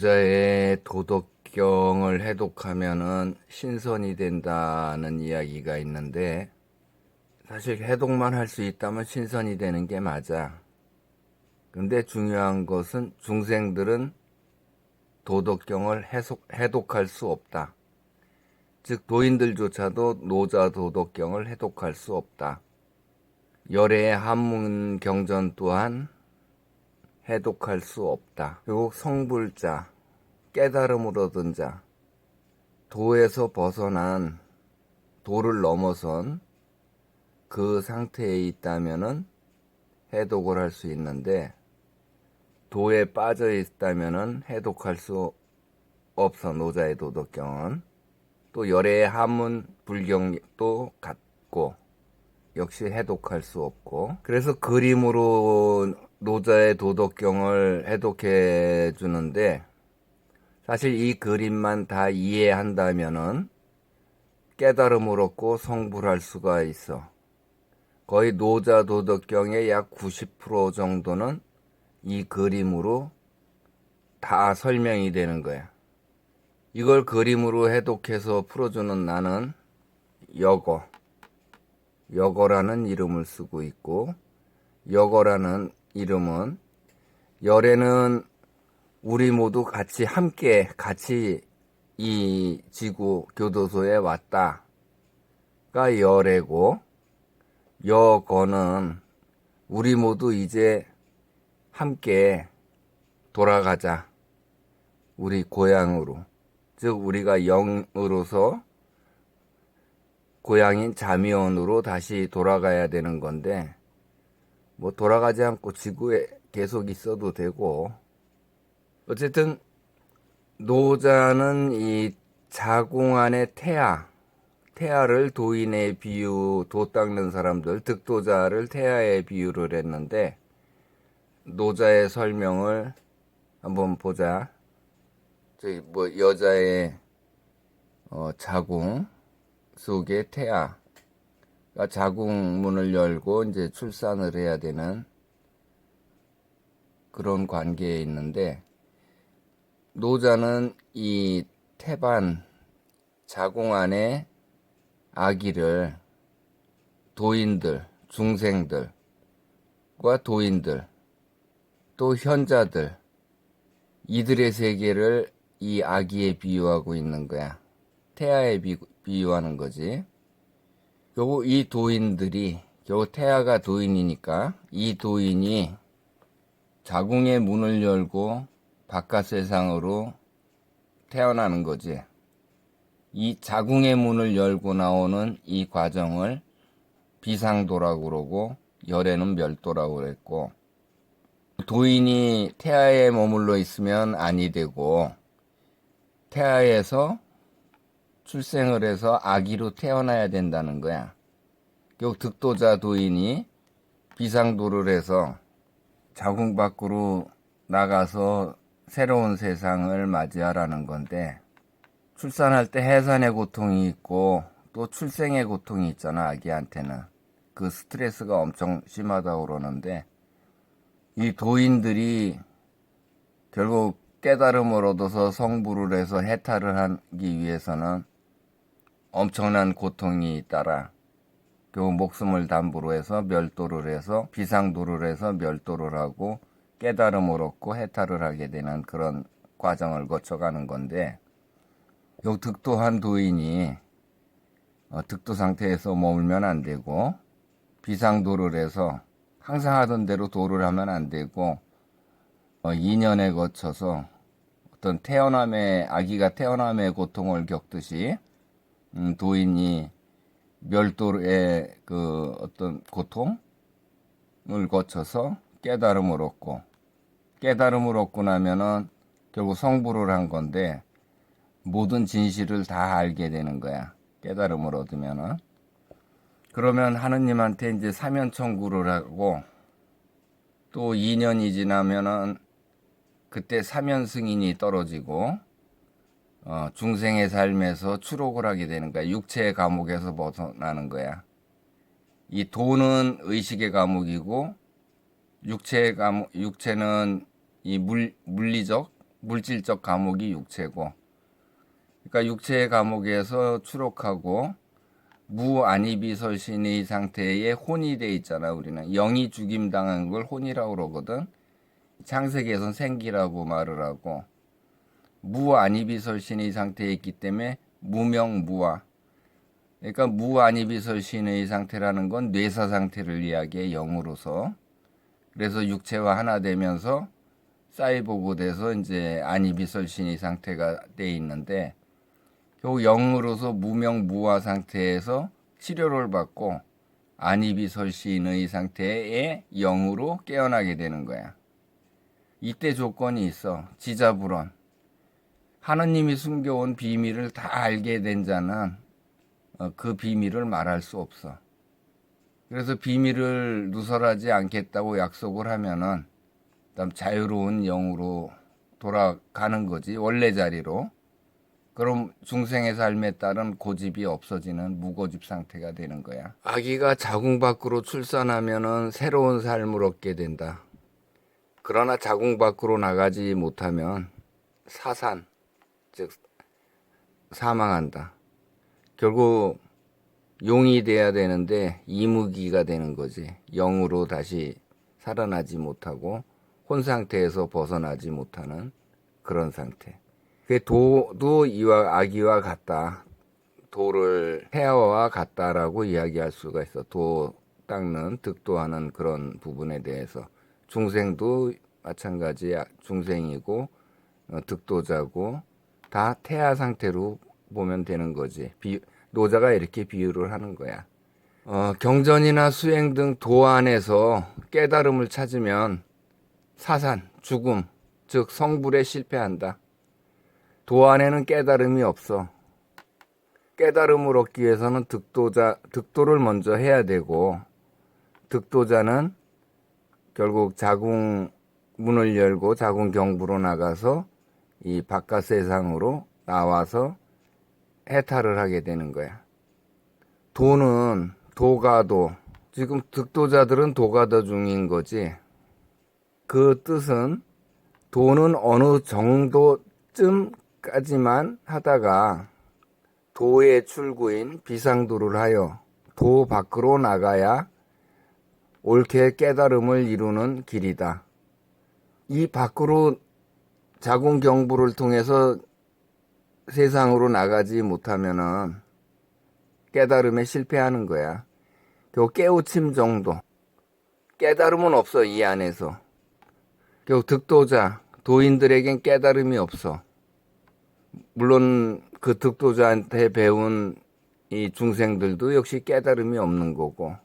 노자의 도덕경을 해독하면은 신선이 된다는 이야기가 있는데, 사실 해독만 할 수 있다면 신선이 되는 게 맞아. 근데 중요한 것은 중생들은 도덕경을 해독할 수 없다. 즉 도인들조차도 노자 도덕경을 해독할 수 없다. 열애의 한문 경전 또한 해독할 수 없다. 그리고 성불자, 깨달음을 얻은 자, 도에서 벗어난, 도를 넘어선 그 상태에 있다면은 해독을 할 수 있는데, 도에 빠져 있다면은 해독할 수 없어. 노자의 도덕경은 또 열애의 한문 불경도 같고 역시 해독할 수 없고, 그래서 그림으로 노자의 도덕경을 해독해 주는데, 사실 이 그림만 다 이해한다면은 깨달음을 얻고 성불할 수가 있어. 거의 노자 도덕경의 약 90% 정도는 이 그림으로 다 설명이 되는 거야. 이걸 그림으로 해독해서 풀어주는 나는 여거라는 이름을 쓰고 있고, 여거라는 이름은 열애는 우리 모두 같이 이 지구 교도소에 왔다가 열애고, 여거는 우리 모두 이제 함께 돌아가자. 우리 고향으로. 즉 우리가 영으로서 고향인 자미원으로 다시 돌아가야 되는 건데, 뭐 돌아가지 않고 지구에 계속 있어도 되고, 어쨌든 노자는 이 자궁 안의 태아를 도인의 도 닦는 사람들, 득도자를 태아에 비유를 했는데, 노자의 설명을 한번 보자. 저희 뭐 여자의 자궁 속의 태아가 자궁 문을 열고 이제 출산을 해야 되는 그런 관계에 있는데, 노자는 이 태반 자궁 안에 아기를 도인들, 중생들과 도인들, 또 현자들, 이들의 세계를 이 아기에 비유하고 있는 거야. 태아에 비유하는 거지. 결국 이 도인들이, 결국 태아가 도인이니까 이 도인이 자궁의 문을 열고 바깥 세상으로 태어나는 거지. 이 자궁의 문을 열고 나오는 이 과정을 비상도라고 그러고, 열애는 멸도라고 그랬고, 도인이 태아에 머물러 있으면 아니 되고, 태아에서 출생을 해서 아기로 태어나야 된다는 거야. 결국 득도자 도인이 비상도를 해서 자궁 밖으로 나가서 새로운 세상을 맞이하라는 건데, 출산할 때 해산의 고통이 있고 또 출생의 고통이 있잖아. 아기한테는 그 스트레스가 엄청 심하다고 그러는데, 이 도인들이 결국 깨달음을 얻어서 성불을 해서 해탈을 하기 위해서는 엄청난 고통이 따라 결국 목숨을 담보로 해서 멸도를 해서 비상도를 해서 멸도를 하고 깨달음을 얻고 해탈을 하게 되는 그런 과정을 거쳐가는 건데, 요 득도한 도인이 득도 상태에서 머물면 안 되고, 비상도를 해서 항상 하던 대로 도를 하면 안 되고, 2년에 거쳐서 어떤 아기가 태어남의 고통을 겪듯이 도인이 멸도의 그 어떤 고통을 거쳐서 깨달음을 얻고, 깨달음을 얻고 나면은 결국 성불을 한 건데, 모든 진실을 다 알게 되는 거야. 깨달음을 얻으면은. 그러면 하느님한테 이제 사면 청구를 하고, 또 2년이 지나면은 그때 사면 승인이 떨어지고, 중생의 삶에서 추록을 하게 되는 거야. 육체의 감옥에서 벗어나는 거야. 이 도는 의식의 감옥이고, 육체는 이 물리적 물질적 감옥이 육체고, 그러니까 육체의 감옥에서 추록하고 무안이비설신의 상태에 혼이 돼 있잖아. 우리는 영이 죽임당한 걸 혼이라고 그러거든. 창세기에선 생기라고 말을 하고, 무안이비설신의 상태에 있기 때문에 무명무아. 그러니까 무안이비설신의 상태라는 건 뇌사 상태를 이야기해, 영으로서. 그래서 육체와 하나 되면서 사이보그 돼서 이제 안이비설신의 상태가 돼 있는데, 결국 영으로서 무명무아 상태에서 치료를 받고 안이비설신의 상태의 영으로 깨어나게 되는 거야. 이때 조건이 있어. 지자불언. 하느님이 숨겨온 비밀을 다 알게 된 자는 그 비밀을 말할 수 없어. 그래서 비밀을 누설하지 않겠다고 약속을 하면은 그다음 자유로운 영으로 돌아가는 거지. 원래 자리로. 그럼 중생의 삶에 따른 고집이 없어지는 무고집 상태가 되는 거야. 아기가 자궁 밖으로 출산하면은 새로운 삶을 얻게 된다. 그러나 자궁 밖으로 나가지 못하면 사산, 즉 사망한다. 결국 용이 돼야 되는데 이무기가 되는 거지. 영으로 다시 살아나지 못하고 혼 상태에서 벗어나지 못하는 그런 상태. 도도 이와 아기와 같다. 도를 태아와 같다라고 이야기할 수가 있어. 도 닦는, 득도하는 그런 부분에 대해서. 중생도 마찬가지야. 중생이고 득도자고 다 태아 상태로 보면 되는 거지. 노자가 이렇게 비유를 하는 거야. 경전이나 수행 등 도 안에서 깨달음을 찾으면 사산, 죽음, 즉 성불에 실패한다. 도 안에는 깨달음이 없어. 깨달음을 얻기 위해서는 득도를 먼저 해야 되고, 득도자는 결국 자궁 문을 열고 자궁 경부로 나가서 이 바깥 세상으로 나와서 해탈을 하게 되는 거야. 도는 도가도, 지금 득도자들은 도가도 중인 거지. 그 뜻은 도는 어느 정도쯤까지만 하다가 도의 출구인 비상도를 하여 도 밖으로 나가야 옳게 깨달음을 이루는 길이다. 이 밖으로 자궁 경부를 통해서 세상으로 나가지 못하면은 깨달음에 실패하는 거야. 겨우 깨우침 정도. 깨달음은 없어, 이 안에서. 겨우 득도자, 도인들에겐 깨달음이 없어. 물론 그 득도자한테 배운 이 중생들도 역시 깨달음이 없는 거고,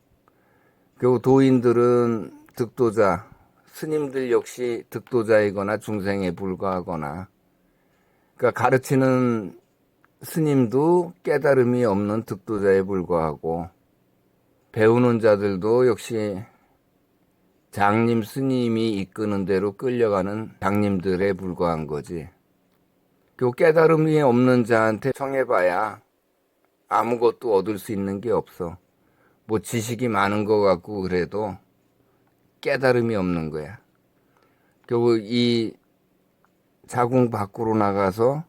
겨우 도인들은 득도자, 스님들 역시 득도자이거나 중생에 불과하거나, 그러니까 가르치는 스님도 깨달음이 없는 득도자에 불과하고, 배우는 자들도 역시 장님 스님이 이끄는 대로 끌려가는 장님들에 불과한 거지. 그 깨달음이 없는 자한테 청해봐야 아무것도 얻을 수 있는 게 없어. 뭐 지식이 많은 것 같고 그래도 깨달음이 없는 거야. 결국 이 자궁 밖으로 나가서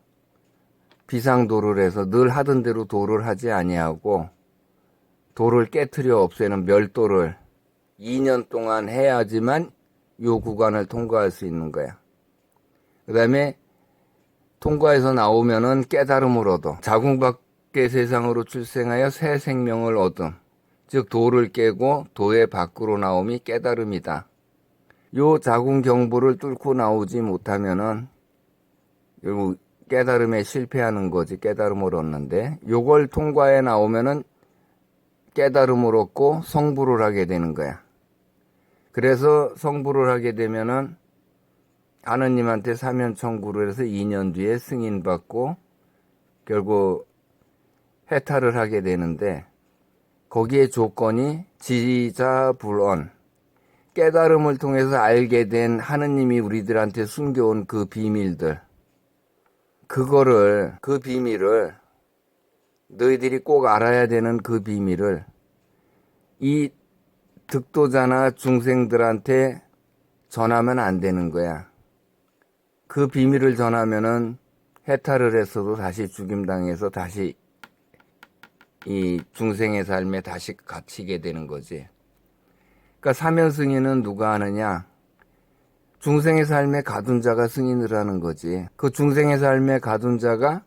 비상도를 해서 늘 하던 대로 도를 하지 아니하고 도를 깨트려 없애는 멸도를 2년 동안 해야지만 요 구간을 통과할 수 있는 거야. 그 다음에 통과해서 나오면은 깨달음을 얻어. 자궁 밖의 세상으로 출생하여 새 생명을 얻음. 즉 도를 깨고 도의 밖으로 나옴이 깨달음이다. 요 자궁 경부를 뚫고 나오지 못하면은 결국 깨달음에 실패하는 거지. 깨달음을 얻는데 요걸 통과해 나오면은 깨달음을 얻고 성불을 하게 되는 거야. 그래서 성불을 하게 되면은 하느님한테 사면 청구를 해서 2년 뒤에 승인받고 결국 해탈을 하게 되는데, 거기에 조건이 지자불언, 깨달음을 통해서 알게 된 하느님이 우리들한테 숨겨온 그 비밀들, 그 비밀을 너희들이 꼭 알아야 되는 그 비밀을 이 득도자나 중생들한테 전하면 안 되는 거야. 그 비밀을 전하면은 해탈을 했어도 다시 죽임당해서 다시 이 중생의 삶에 다시 갇히게 되는 거지. 그러니까 사면 승인은 누가 하느냐? 중생의 삶에 가둔 자가 승인을 하는 거지. 그 중생의 삶에 가둔 자가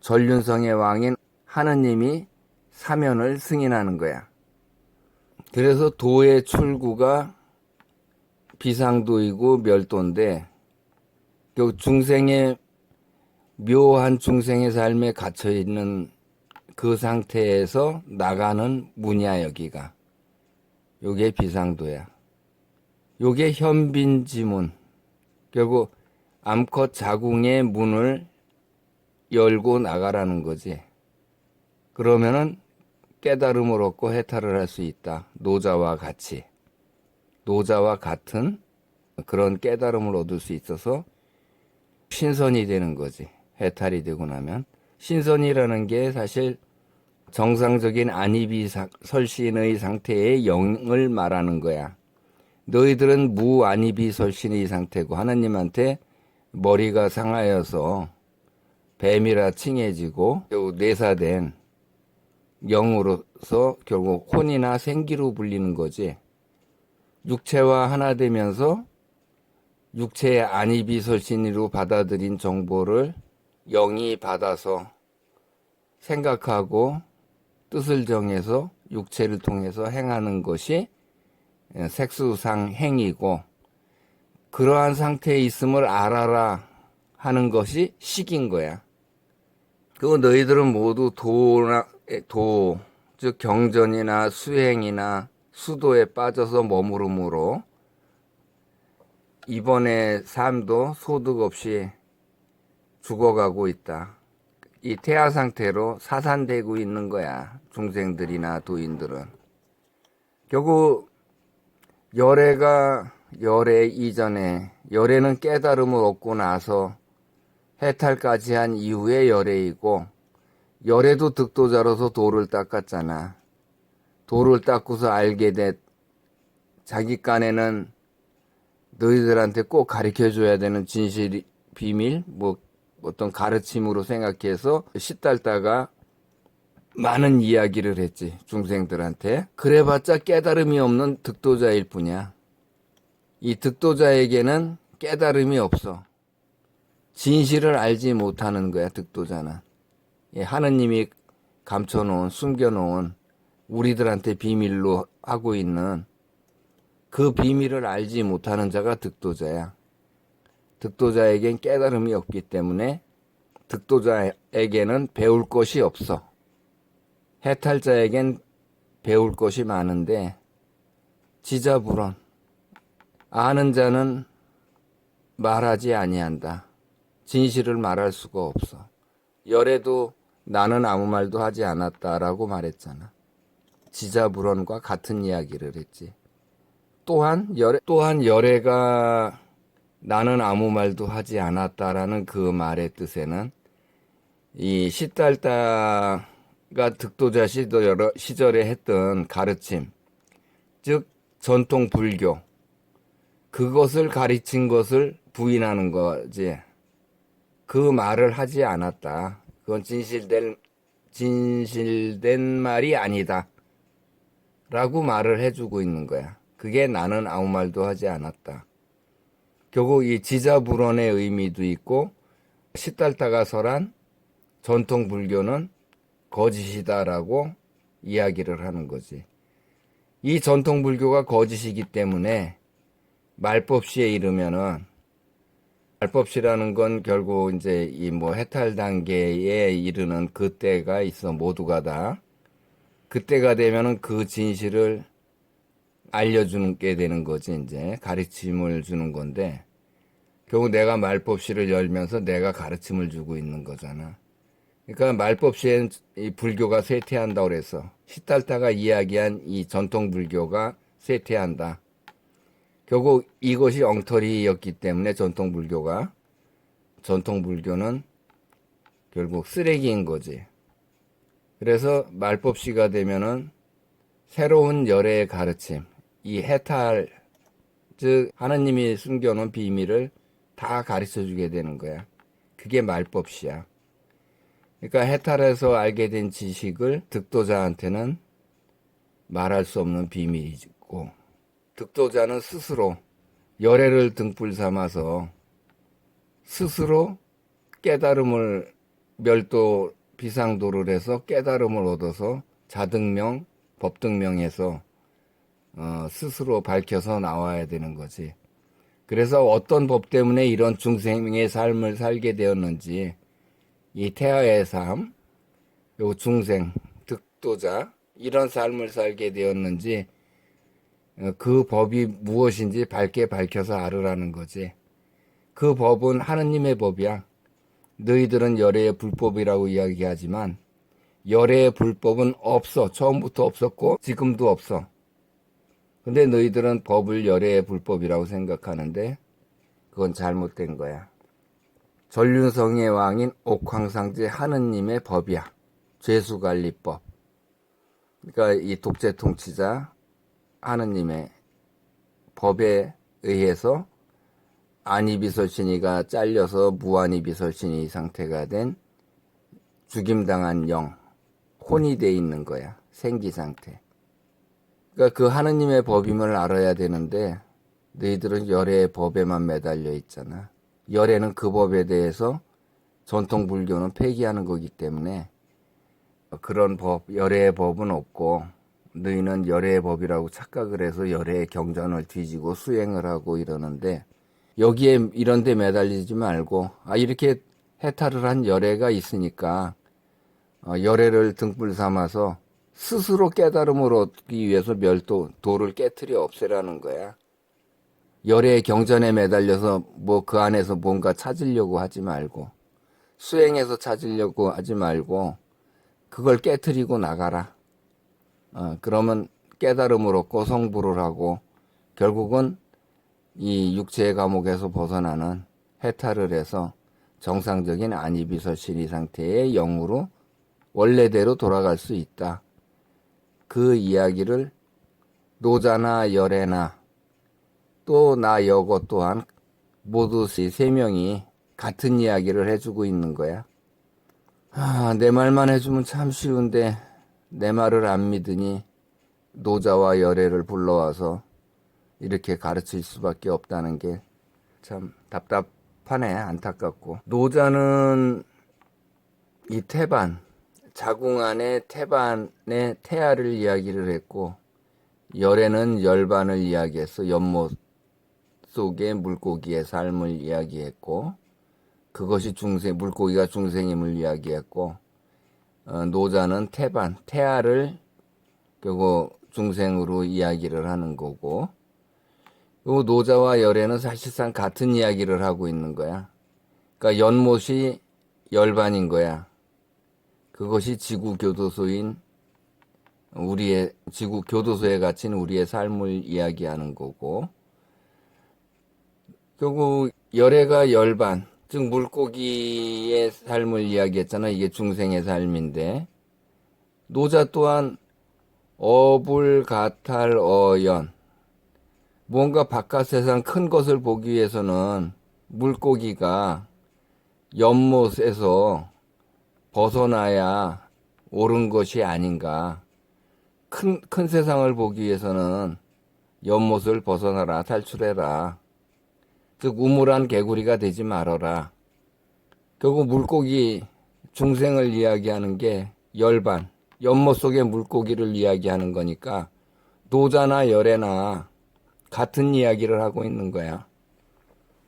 전륜성의 왕인 하느님이 사면을 승인하는 거야. 그래서 도의 출구가 비상도이고 멸도인데, 그 중생의 묘한 중생의 삶에 갇혀 있는 그 상태에서 나가는 문이야. 여기가 요게 비상도야. 요게 현빈지문. 결국 암컷 자궁의 문을 열고 나가라는 거지. 그러면은 깨달음을 얻고 해탈을 할 수 있다. 노자와 같이. 노자와 같은 그런 깨달음을 얻을 수 있어서 신선이 되는 거지. 해탈이 되고 나면. 신선이라는 게 사실 정상적인 안이비 설신의 상태의 영을 말하는 거야. 너희들은 무안이비 설신의 상태고 하나님한테 머리가 상하여서 뱀이라 칭해지고 내사된 영으로서 결국 혼이나 생기로 불리는 거지. 육체와 하나 되면서 육체의 안이비 설신으로 받아들인 정보를 영이 받아서 생각하고 뜻을 정해서 육체를 통해서 행하는 것이 색수상 행이고, 그러한 상태에 있음을 알아라 하는 것이 식인 거야. 그거 너희들은 모두 즉 경전이나 수행이나 수도에 빠져서 머무름으로 이번의 삶도 소득 없이 죽어가고 있다. 이 태아 상태로 사산되고 있는 거야. 중생들이나 도인들은. 결국 열애 이전에, 열애는 깨달음을 얻고 나서 해탈까지 한 이후의 열애이고, 열애도 득도자로서 도를 닦았잖아. 도를 닦고서 알게 된 자기간에는 너희들한테 꼭 가르쳐줘야 되는 진실, 비밀, 어떤 가르침으로 생각해서 시달다가 많은 이야기를 했지, 중생들한테. 그래봤자 깨달음이 없는 득도자일 뿐이야. 이 득도자에게는 깨달음이 없어. 진실을 알지 못하는 거야, 득도자는. 하느님이 감춰놓은, 숨겨놓은 우리들한테 비밀로 하고 있는 그 비밀을 알지 못하는 자가 득도자야. 득도자에겐 깨달음이 없기 때문에 득도자에게는 배울 것이 없어. 해탈자에겐 배울 것이 많은데 지자불언. 아는 자는 말하지 아니한다. 진실을 말할 수가 없어. 열애도 나는 아무 말도 하지 않았다라고 말했잖아. 지자불언과 같은 이야기를 했지. 또한 열애가 나는 아무 말도 하지 않았다라는 그 말의 뜻에는 이 시달다가 득도자 시절에 했던 가르침, 즉 전통 불교, 그것을 가르친 것을 부인하는 거지. 그 말을 하지 않았다. 그건 진실된 말이 아니다. 라고 말을 해주고 있는 거야. 그게 나는 아무 말도 하지 않았다. 결국 이 지자불언의 의미도 있고, 시달다가 설한 전통 불교는 거짓이다라고 이야기를 하는 거지. 이 전통 불교가 거짓이기 때문에 말법시에 이르면은, 말법시라는 건 결국 이제 이 해탈 단계에 이르는 그때가 있어. 모두가 다. 그때가 되면은 그 진실을 알려주는 게 되는 거지. 이제 가르침을 주는 건데, 결국 내가 말법시를 열면서 내가 가르침을 주고 있는 거잖아. 그러니까 말법시엔 이 불교가 쇠퇴한다고 그래서 시달타가 이야기한 이 전통 불교가 쇠퇴한다. 결국 이것이 엉터리였기 때문에 전통 불교는 결국 쓰레기인 거지. 그래서 말법시가 되면은 새로운 열애의 가르침, 이 해탈, 즉 하느님이 숨겨놓은 비밀을 다 가르쳐 주게 되는 거야. 그게 말법시야. 그러니까 해탈에서 알게 된 지식을 득도자한테는 말할 수 없는 비밀이고, 득도자는 스스로 열애를 등불 삼아서 스스로 깨달음을 멸도 비상도를 해서 깨달음을 얻어서 자등명, 법등명해서 스스로 밝혀서 나와야 되는 거지. 그래서 어떤 법 때문에 이런 중생의 삶을 살게 되었는지, 이 태아의 삶, 요 중생, 득도자, 이런 삶을 살게 되었는지, 그 법이 무엇인지 밝게 밝혀서 알으라는 거지. 그 법은 하느님의 법이야. 너희들은 열애의 불법이라고 이야기하지만 열애의 불법은 없어. 처음부터 없었고 지금도 없어. 근데 너희들은 법을 열애의 불법이라고 생각하는데 그건 잘못된 거야. 전륜성의 왕인 옥황상제 하느님의 법이야. 죄수관리법. 그러니까 이 독재 통치자 하느님의 법에 의해서 안이비설신이가 잘려서 무안이비설신이 상태가 된 죽임당한 영, 혼이 돼 있는 거야. 생기 상태. 그러니까 그 하느님의 법임을 알아야 되는데 너희들은 열애의 법에만 매달려 있잖아. 열애는 그 법에 대해서 전통 불교는 폐기하는 거기 때문에 그런 법, 열애의 법은 없고 너희는 열애의 법이라고 착각을 해서 열애의 경전을 뒤지고 수행을 하고 이러는데 여기에 이런 데 매달리지 말고 이렇게 해탈을 한 열애가 있으니까 열애를 등불 삼아서 스스로 깨달음을 얻기 위해서 도를 깨트려 없애라는 거야. 열애의 경전에 매달려서 뭐 그 안에서 뭔가 찾으려고 하지 말고 수행해서 찾으려고 하지 말고 그걸 깨트리고 나가라. 그러면 깨달음을 얻고 성불을 하고 결국은 이 육체의 감옥에서 벗어나는 해탈을 해서 정상적인 안이비설신이 상태의 영으로 원래대로 돌아갈 수 있다. 그 이야기를 노자나 열애나 또 나 여고 또한 모두 세 명이 같은 이야기를 해주고 있는 거야. 내 말만 해주면 참 쉬운데 내 말을 안 믿으니 노자와 열애를 불러와서 이렇게 가르칠 수밖에 없다는 게 참 답답하네. 안타깝고. 노자는 이 태반, 자궁 안에 태반의 태아를 이야기를 했고 열애는 열반을 이야기해서 연못 속의 물고기의 삶을 이야기했고 그것이 물고기가 중생임을 이야기했고 노자는 태반, 태아를 결국 중생으로 이야기를 하는 거고 요 노자와 열애는 사실상 같은 이야기를 하고 있는 거야. 그러니까 연못이 열반인 거야. 그것이 지구 교도소인 지구 교도소에 갇힌 우리의 삶을 이야기하는 거고 결국 열애가 열반, 즉 물고기의 삶을 이야기했잖아. 이게 중생의 삶인데 노자 또한 어불가탈어연 뭔가 바깥 세상 큰 것을 보기 위해서는 물고기가 연못에서 벗어나야 옳은 것이 아닌가. 큰 세상을 보기 위해서는 연못을 벗어나라, 탈출해라. 즉 우물한 개구리가 되지 말아라. 결국 물고기 중생을 이야기하는 게 열반, 연못 속의 물고기를 이야기하는 거니까 노자나 열애나 같은 이야기를 하고 있는 거야.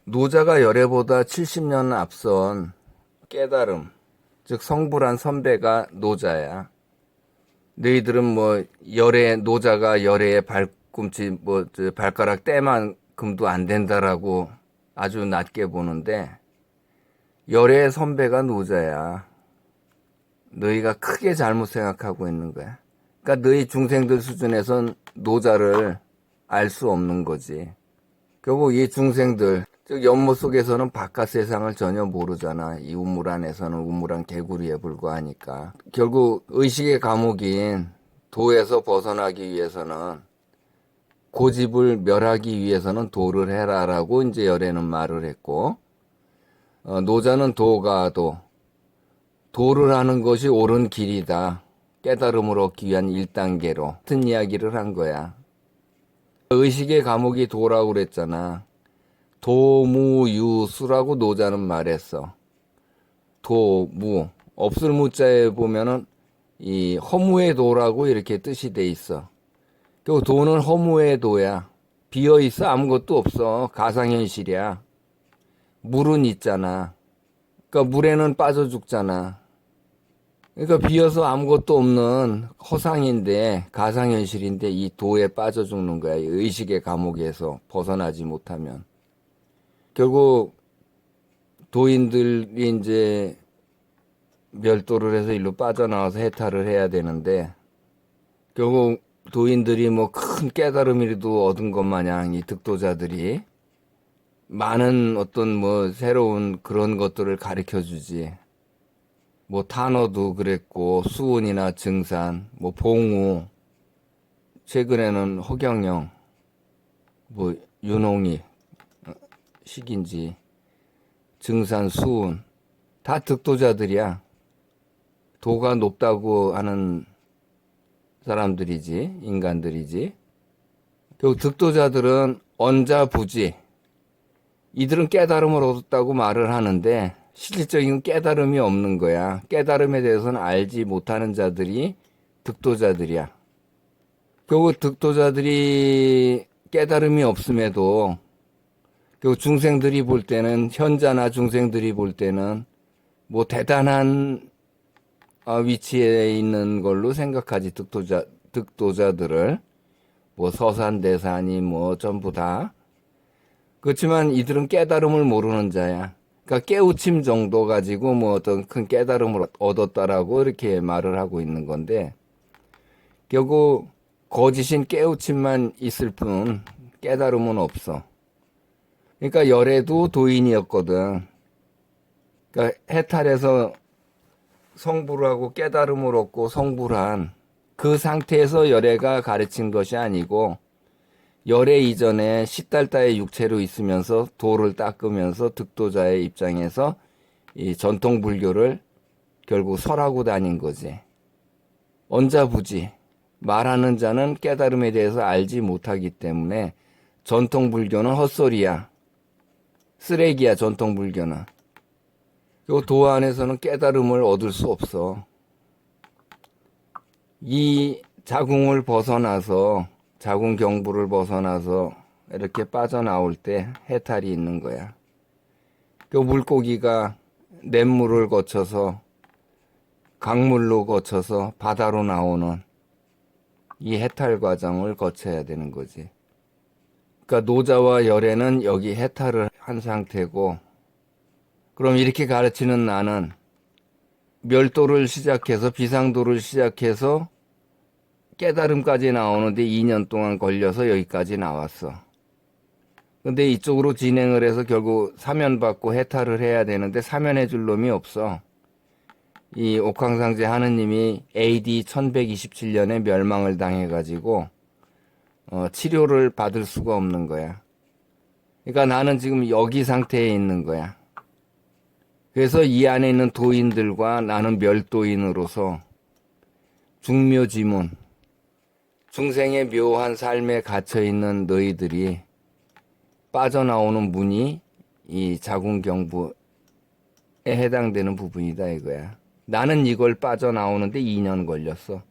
노자가 열애보다 70년 앞선 깨달음, 즉 성불한 선배가 노자야. 너희들은 뭐 노자가 열애의 발꿈치 발가락 때만큼도 안 된다라고 아주 낮게 보는데 열애의 선배가 노자야. 너희가 크게 잘못 생각하고 있는 거야. 그러니까 너희 중생들 수준에선 노자를 알 수 없는 거지. 결국 이 중생들, 즉 연못 속에서는 바깥 세상을 전혀 모르잖아. 이 우물 안에서는 우물한 개구리에 불과하니까. 결국 의식의 감옥인 도에서 벗어나기 위해서는 고집을 멸하기 위해서는 도를 해라라고 이제 열애는 말을 했고 노자는 도를 하는 것이 옳은 길이다. 깨달음을 얻기 위한 1단계로 같은 이야기를 한 거야. 의식의 과목이 도라고 그랬잖아. 도무유수라고 노자는 말했어. 도무 없을 무자에 보면은 이 허무의 도라고 이렇게 뜻이 돼 있어. 그 도는 허무의 도야. 비어 있어. 아무것도 없어. 가상현실이야. 물은 있잖아. 그러니까 물에는 빠져 죽잖아. 그러니까 비어서 아무것도 없는 허상인데, 가상현실인데 이 도에 빠져 죽는 거야. 이 의식의 감옥에서 벗어나지 못하면. 결국 도인들이 이제 멸도를 해서 일로 빠져나와서 해탈을 해야 되는데, 결국 도인들이 뭐 큰 깨달음이라도 얻은 것 마냥 이 득도자들이 많은 어떤 뭐 새로운 그런 것들을 가르쳐 주지. 뭐 탄어도 그랬고, 수운이나 증산, 뭐 봉우, 최근에는 허경영, 뭐 윤홍이, 식인지, 증산, 수운, 다 득도자들이야. 도가 높다고 하는 사람들이지, 인간들이지. 결국 득도자들은 언자부지, 이들은 깨달음을 얻었다고 말을 하는데 실질적인 깨달음이 없는 거야. 깨달음에 대해서는 알지 못하는 자들이 득도자들이야. 결국 득도자들이 깨달음이 없음에도 결국 중생들이 볼 때는, 현자나 중생들이 볼 때는 뭐 대단한 위치에 있는 걸로 생각하지. 득도자들을 뭐 서산대산이 뭐 전부 다. 그렇지만 이들은 깨달음을 모르는 자야. 그러니까 깨우침 정도 가지고 뭐 어떤 큰 깨달음을 얻었다라고 이렇게 말을 하고 있는 건데, 결국 거짓인 깨우침만 있을 뿐 깨달음은 없어. 그러니까 열애도 도인이었거든. 그러니까 해탈해서 성불을 하고 깨달음을 얻고 성불한 그 상태에서 열애가 가르친 것이 아니고, 열애 이전에 시달다의 육체로 있으면서 도를 닦으면서 득도자의 입장에서 이 전통 불교를 결국 설하고 다닌 거지. 언자부지. 말하는 자는 깨달음에 대해서 알지 못하기 때문에 전통 불교는 헛소리야. 쓰레기야, 전통 불교는. 그리고 도 안에서는 깨달음을 얻을 수 없어. 이 자궁을 벗어나서, 자궁 경부를 벗어나서 이렇게 빠져나올 때 해탈이 있는 거야. 그 물고기가 냇물을 거쳐서 강물로 거쳐서 바다로 나오는 이 해탈 과정을 거쳐야 되는 거지. 그러니까 노자와 열애는 여기 해탈을 한 상태고, 그럼 이렇게 가르치는 나는 멸도를 시작해서 비상도를 시작해서 깨달음까지 나오는데 2년 동안 걸려서 여기까지 나왔어. 근데 이쪽으로 진행을 해서 결국 사면받고 해탈을 해야 되는데 사면해 줄 놈이 없어. 이 옥황상제 하느님이 AD 1127년에 멸망을 당해가지고 치료를 받을 수가 없는 거야. 그러니까 나는 지금 여기 상태에 있는 거야. 그래서 이 안에 있는 도인들과 나는 멸도인으로서 중묘지문, 중생의 묘한 삶에 갇혀있는 너희들이 빠져나오는 문이 이 자궁경부에 해당되는 부분이다 이거야. 나는 이걸 빠져나오는데 2년 걸렸어.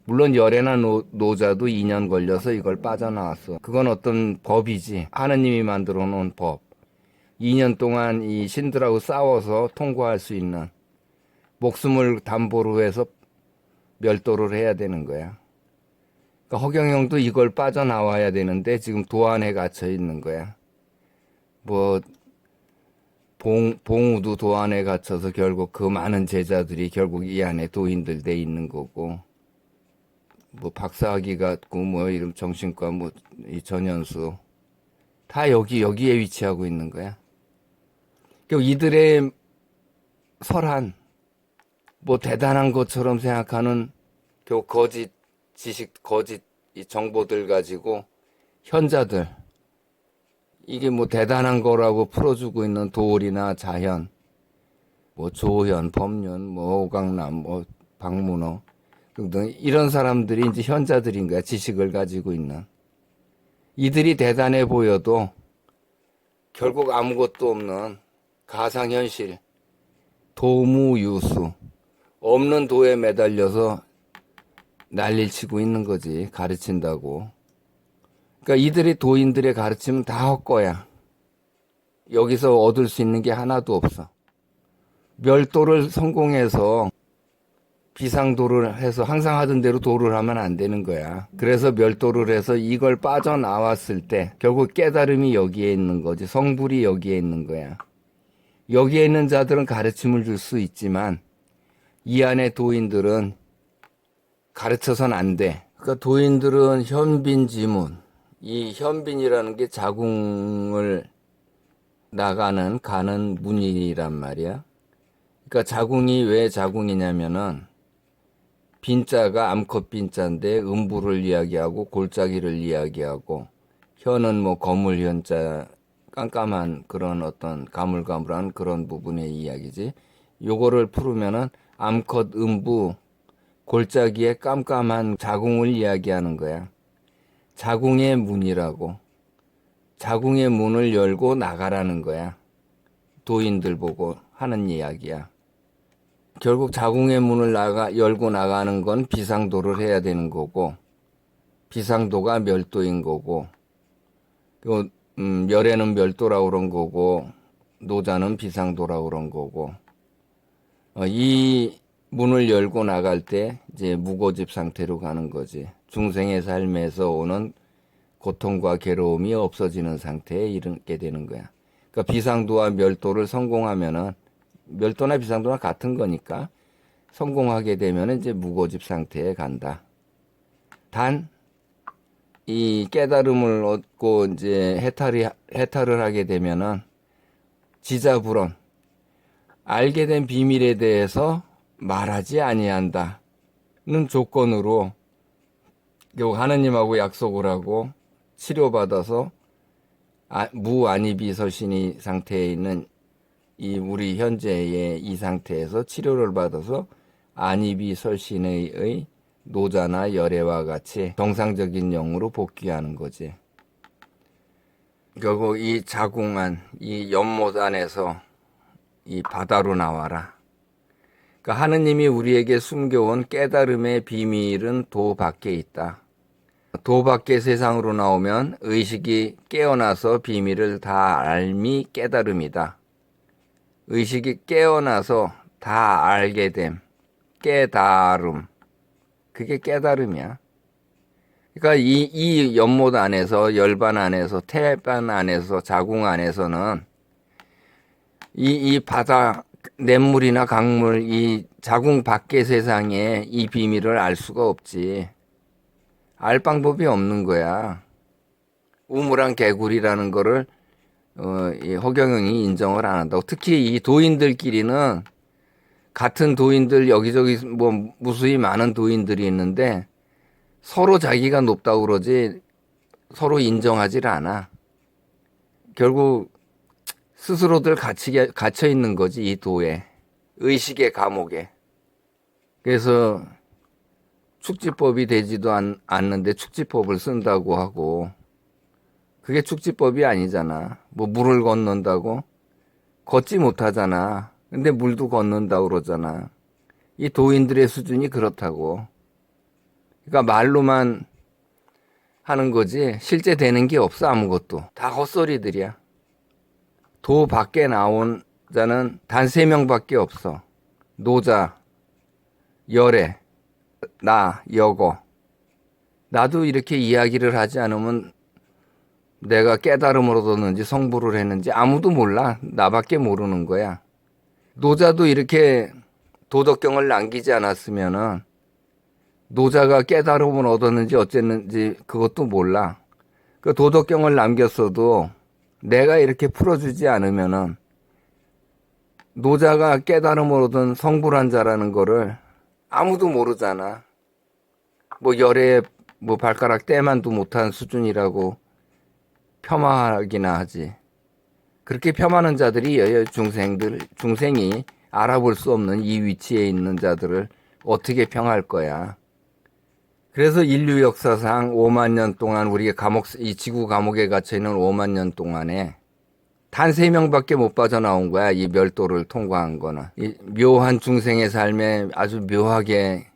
물론 열애나 노자도 2년 걸려서 이걸 빠져나왔어. 그건 어떤 법이지. 하느님이 만들어 놓은 법. 2년 동안 이 신들하고 싸워서 통과할 수 있는, 목숨을 담보로 해서 멸도를 해야 되는 거야. 그러니까 허경영도 이걸 빠져나와야 되는데 지금 도안에 갇혀 있는 거야. 뭐 봉우도 도안에 갇혀서 결국 그 많은 제자들이 결국 이 안에 도인들 돼 있는 거고, 뭐 박사학위 같고 뭐 이런 정신과 뭐 이 전현수 다 여기에 위치하고 있는 거야. 결국 이들의 설한, 뭐 대단한 것처럼 생각하는 결국 거짓 지식, 거짓 이 정보들 가지고 현자들, 이게 뭐 대단한 거라고 풀어주고 있는 도을이나 자현, 뭐 조현, 법륜, 뭐 오강남, 뭐 박문호 등등 이런 사람들이 이제 현자들인 거야. 지식을 가지고 있는. 이들이 대단해 보여도 결국 아무것도 없는 가상현실, 도무유수, 없는 도에 매달려서 난리를 치고 있는 거지. 가르친다고. 그러니까 이들이 도인들의 가르침은 다 헛거야. 여기서 얻을 수 있는 게 하나도 없어. 멸도를 성공해서 비상도를 해서 항상 하던 대로 도를 하면 안 되는 거야. 그래서 멸도를 해서 이걸 빠져나왔을 때 결국 깨달음이 여기에 있는 거지. 성불이 여기에 있는 거야. 여기에 있는 자들은 가르침을 줄 수 있지만 이 안에 도인들은 가르쳐서는 안 돼. 그러니까 도인들은 현빈지문, 이 현빈이라는 게 자궁을 나가는 가는 문이란 말이야. 그러니까 자궁이 왜 자궁이냐면은 빈자가 암컷 빈자인데 음부를 이야기하고 골짜기를 이야기하고 현은 뭐 거물 현자 깜깜한 그런 어떤 가물가물한 그런 부분의 이야기지. 요거를 풀으면은 암컷 음부 골짜기의 깜깜한 자궁을 이야기하는 거야. 자궁의 문이라고. 자궁의 문을 열고 나가라는 거야. 도인들 보고 하는 이야기야. 결국 자궁의 문을 열고 나가는 건 비상도를 해야 되는 거고, 비상도가 멸도인 거고, 멸에는 멸도라고 그런 거고, 노자는 비상도라고 그런 거고, 이 문을 열고 나갈 때 이제 무고집 상태로 가는 거지. 중생의 삶에서 오는 고통과 괴로움이 없어지는 상태에 이르게 되는 거야. 그러니까 비상도와 멸도를 성공하면은 멸도나 비상도나 같은 거니까 성공하게 되면 이제 무고집 상태에 간다. 단, 이 깨달음을 얻고 이제 해탈을 하게 되면은 지자불언, 알게 된 비밀에 대해서 말하지 아니한다는 조건으로 하느님하고 약속을 하고 치료받아서 무안이비 설신이 상태에 있는 이 우리 현재의 이 상태에서 치료를 받아서 안이비 설신의 노자나 열애와 같이 정상적인 영으로 복귀하는 거지. 결국 이 자궁안, 이 연못 안에서 이 바다로 나와라. 그러니까 하느님이 우리에게 숨겨온 깨달음의 비밀은 도 밖에 있다. 도 밖의 세상으로 나오면 의식이 깨어나서 비밀을 다 알미 깨달음이다. 의식이 깨어나서 다 알게 됨, 깨달음. 그게 깨달음이야. 그러니까 이 연못 안에서, 열반 안에서, 태반 안에서, 자궁 안에서는 이 바다, 냇물이나 강물, 이 자궁 밖의 세상에 이 비밀을 알 수가 없지. 알 방법이 없는 거야. 우물안 개구리라는 거를 이 허경영이 인정을 안 한다고. 특히 이 도인들끼리는 같은 도인들 여기저기 뭐 무수히 많은 도인들이 있는데 서로 자기가 높다고 그러지 서로 인정하질 않아. 결국 스스로들 갇혀 있는 거지, 이 도에. 의식의 감옥에. 그래서 축지법이 되지도 않는데 축지법을 쓴다고 하고, 그게 축지법이 아니잖아. 뭐 물을 건넌다고? 걷지 못하잖아. 근데 물도 건넌다고 그러잖아. 이 도인들의 수준이 그렇다고. 그러니까 말로만 하는 거지 실제 되는 게 없어. 아무것도 다 헛소리들이야. 도 밖에 나온 자는 단 3명밖에 없어. 노자, 열애, 나, 여거. 나도 이렇게 이야기를 하지 않으면 내가 깨달음을 얻었는지 성불을 했는지 아무도 몰라. 나밖에 모르는 거야. 노자도 이렇게 도덕경을 남기지 않았으면은 노자가 깨달음을 얻었는지 어쨌는지 그것도 몰라. 그 도덕경을 남겼어도 내가 이렇게 풀어주지 않으면은 노자가 깨달음을 얻은 성불한 자라는 거를 아무도 모르잖아. 뭐 열에 뭐 발가락 떼만도 못한 수준이라고 폄하하기나 하지. 그렇게 폄하하는 자들이 중생이 알아볼 수 없는 이 위치에 있는 자들을 어떻게 평할 거야. 그래서 인류 역사상 5만 년 동안 우리가 이 지구 감옥에 갇혀있는 5만 년 동안에 단 3명밖에 못 빠져나온 거야. 이 멸도를 통과한 거는. 이 묘한 중생의 삶에 아주 묘하게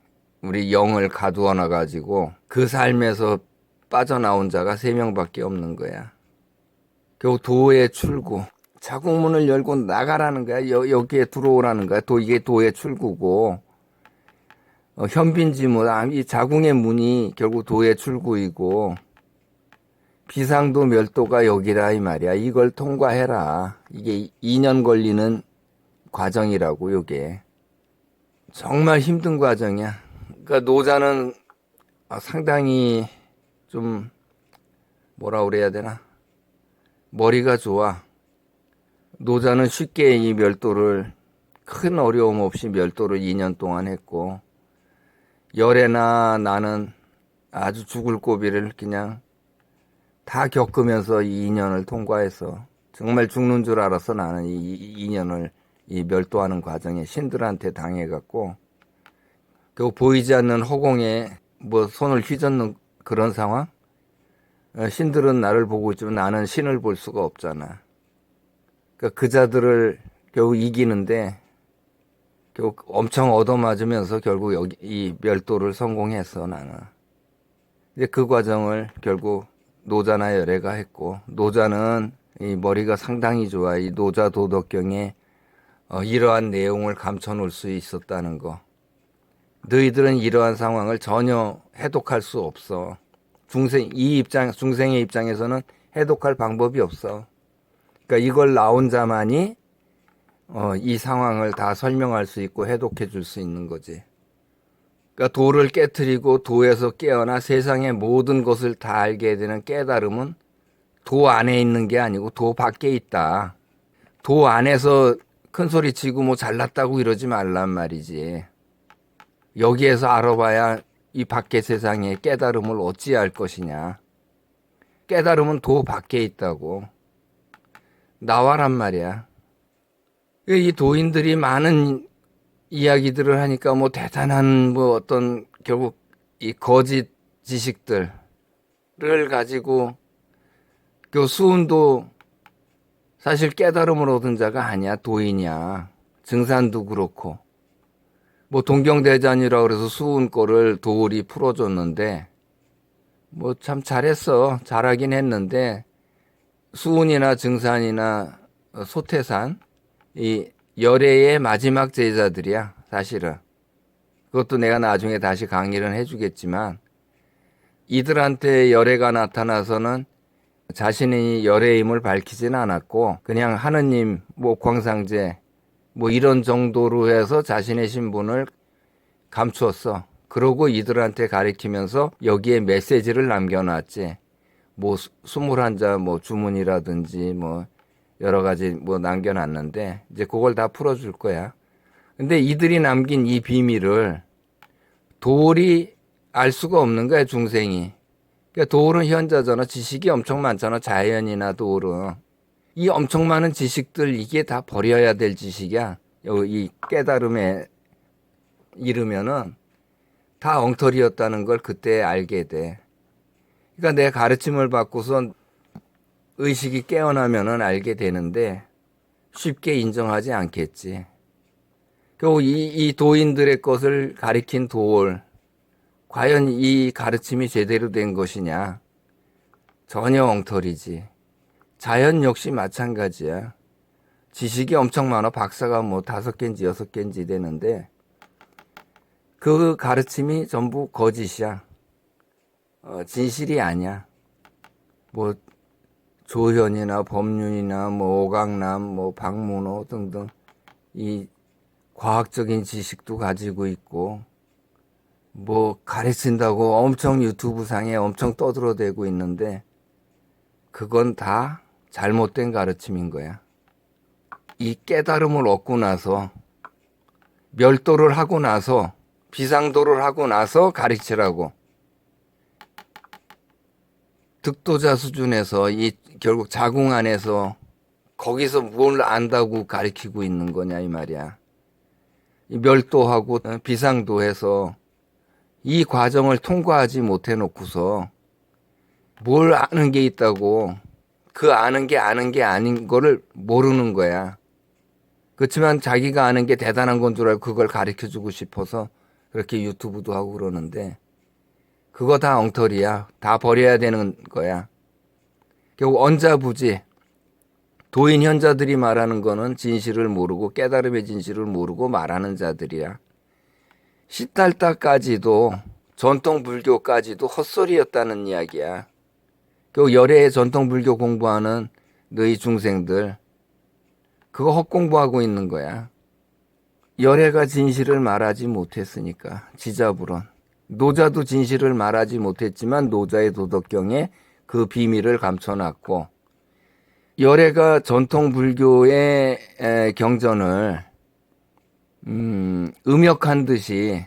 우리 영을 가두어 놔가지고 그 삶에서 빠져나온 자가 3명밖에 없는 거야. 겨우 도의 출구. 자국문을 열고 나가라는 거야. 여기에 들어오라는 거야. 이게 도의 출구고. 현빈지문, 이 자궁의 문이 결국 도의 출구이고, 비상도 멸도가 여기라 이 말이야. 이걸 통과해라. 이게 2년 걸리는 과정이라고, 요게. 정말 힘든 과정이야. 그러니까 노자는 상당히 좀 뭐라 그래야 되나? 머리가 좋아. 노자는 쉽게 이 멸도를 큰 어려움 없이 멸도를 2년 동안 했고, 열애나 나는 아주 죽을 고비를 그냥 다 겪으면서 이 2년을 통과해서 정말 죽는 줄 알았어. 나는 이 2년을 이 멸도하는 과정에 신들한테 당해갖고 그 보이지 않는 허공에 뭐 손을 휘젓는 그런 상황? 신들은 나를 보고 있지만 나는 신을 볼 수가 없잖아. 그러니까 그 자들을 겨우 이기는데 결국 엄청 얻어맞으면서 결국 여기 이 멸도를 성공했어. 나는. 이제 그 과정을 결국 노자나 열애가 했고, 노자는 이 머리가 상당히 좋아. 이 노자 도덕경에 이러한 내용을 감춰놓을 수 있었다는 거. 너희들은 이러한 상황을 전혀 해독할 수 없어. 중생의 입장에서는 해독할 방법이 없어. 그러니까 이걸 나온 자만이 이 상황을 다 설명할 수 있고 해독해 줄 수 있는 거지. 그러니까 도를 깨트리고 도에서 깨어나 세상의 모든 것을 다 알게 되는 깨달음은 도 안에 있는 게 아니고 도 밖에 있다. 도 안에서 큰 소리 치고 뭐 잘났다고 이러지 말란 말이지. 여기에서 알아봐야 이 밖의 세상에 깨달음을 어찌 알 것이냐. 깨달음은 도 밖에 있다고. 나와란 말이야. 이 도인들이 많은 이야기들을 하니까 뭐 대단한 뭐 어떤 결국 이 거짓 지식들을 가지고 그 수은도 사실 깨달음을 얻은 자가 아니야. 도인이야. 증산도 그렇고 뭐 동경대잔이라 그래서 수은 거를 도울이 풀어줬는데 뭐 참 잘했어. 잘하긴 했는데 수은이나 증산이나 소태산 이 열애의 마지막 제자들이야. 사실은 그것도 내가 나중에 다시 강의를 해주겠지만 이들한테 열애가 나타나서는 자신이 열애임을 밝히진 않았고 그냥 하느님 뭐 광상제 뭐 이런 정도로 해서 자신의 신분을 감추었어. 그러고 이들한테 가리키면서 여기에 메시지를 남겨놨지. 뭐 21자 뭐 주문이라든지 뭐 여러 가지 뭐 남겨놨는데 이제 그걸 다 풀어줄 거야. 근데 이들이 남긴 이 비밀을 도울이 알 수가 없는 거야, 중생이. 그러니까 도울은 현자잖아. 지식이 엄청 많잖아. 자연이나 도울은. 이 엄청 많은 지식들 이게 다 버려야 될 지식이야. 이 깨달음에 이르면은 다 엉터리였다는 걸 그때 알게 돼. 그러니까 내 가르침을 받고선 의식이 깨어나면은 알게 되는데 쉽게 인정하지 않겠지. 결국 이 도인들의 것을 가리킨 도울, 과연 이 가르침이 제대로 된 것이냐? 전혀 엉터리지. 자연 역시 마찬가지야. 지식이 엄청 많아. 박사가 뭐 5개인지 6개인지 되는데 그 가르침이 전부 거짓이야. 진실이 아니야. 뭐 조현이나 법륜이나 뭐 오강남, 뭐 박문호 등등 이 과학적인 지식도 가지고 있고 뭐 가르친다고 엄청 유튜브 상에 엄청 떠들어대고 있는데 그건 다 잘못된 가르침인 거야. 이 깨달음을 얻고 나서 멸도를 하고 나서 비상도를 하고 나서 가르치라고. 득도자 수준에서 이 결국 자궁 안에서 거기서 뭘 안다고 가르치고 있는 거냐 이 말이야. 멸도하고 비상도 해서 이 과정을 통과하지 못해 놓고서 뭘 아는 게 있다고 그 아는 게 아닌 거를 모르는 거야. 그렇지만 자기가 아는 게 대단한 건 줄 알고 그걸 가르쳐 주고 싶어서 그렇게 유튜브도 하고 그러는데 그거 다 엉터리야. 다 버려야 되는 거야. 결국 언자부지. 도인 현자들이 말하는 거는 진실을 모르고 깨달음의 진실을 모르고 말하는 자들이야. 시달타까지도 전통 불교까지도 헛소리였다는 이야기야. 결국 열애의 전통 불교 공부하는 너희 중생들 그거 헛공부하고 있는 거야. 열애가 진실을 말하지 못했으니까 지자불언. 노자도 진실을 말하지 못했지만 노자의 도덕경에 그 비밀을 감춰놨고 열애가 전통 불교의 경전을 음역한 듯이